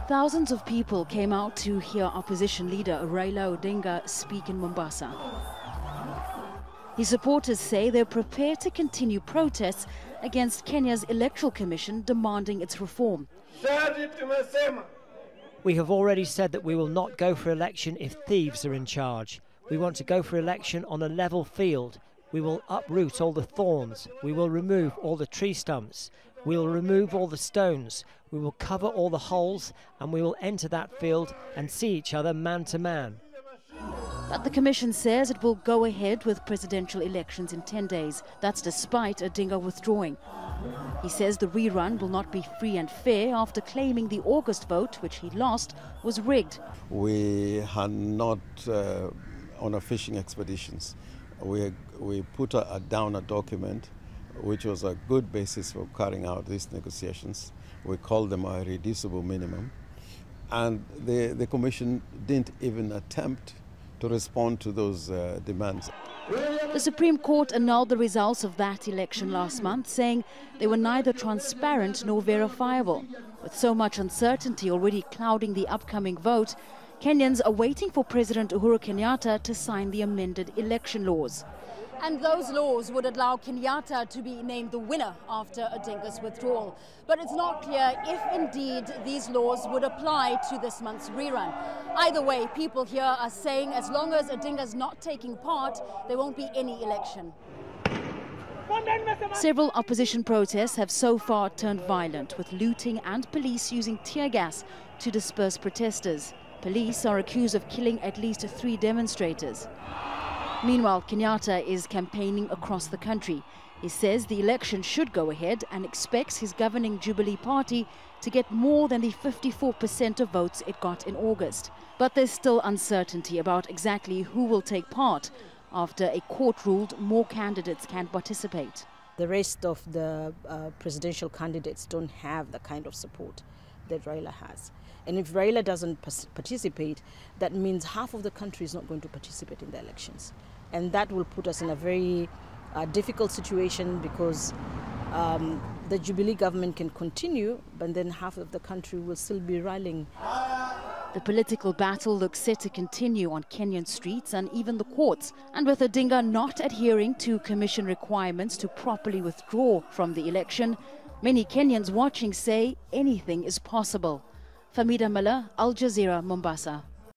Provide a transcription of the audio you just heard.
Thousands of people came out to hear opposition leader Raila Odinga speak in Mombasa. His supporters say they're prepared to continue protests against Kenya's Electoral Commission demanding its reform. We have already said that we will not go for election if thieves are in charge. We want to go for election on a level field. We will uproot all the thorns. We will remove all the tree stumps. We will remove all the stones. We will cover all the holes, and we will enter that field and see each other man to man. But the Commission says it will go ahead with presidential elections in 10 days. That's despite Odinga withdrawing. He says the rerun will not be free and fair after claiming the August vote, which he lost, was rigged. We are not on a fishing expeditions. We put down a document which was a good basis for carrying out these negotiations. We called them a reducible minimum. And the Commission didn't even attempt to respond to those demands. The Supreme Court annulled the results of that election last month, saying they were neither transparent nor verifiable. With so much uncertainty already clouding the upcoming vote, Kenyans are waiting for President Uhuru Kenyatta to sign the amended election laws. And those laws would allow Kenyatta to be named the winner after Odinga's withdrawal. But it's not clear if indeed these laws would apply to this month's rerun. Either way, people here are saying as long as Odinga's not taking part, there won't be any election. Several opposition protests have so far turned violent, with looting and police using tear gas to disperse protesters. Police are accused of killing at least 3 demonstrators. Meanwhile, Kenyatta is campaigning across the country. He says the election should go ahead and expects his governing Jubilee party to get more than the 54% of votes it got in August. But there's still uncertainty about exactly who will take part after a court ruled more candidates can participate. The rest of the presidential candidates don't have the kind of support that Raila has. And if Raila doesn't participate, that means half of the country is not going to participate in the elections. And that will put us in a very difficult situation because the Jubilee government can continue, but then half of the country will still be rallying. The political battle looks set to continue on Kenyan streets and even the courts. And with Odinga not adhering to commission requirements to properly withdraw from the election, many Kenyans watching say anything is possible. Fahmida, Jazeera, Mombasa.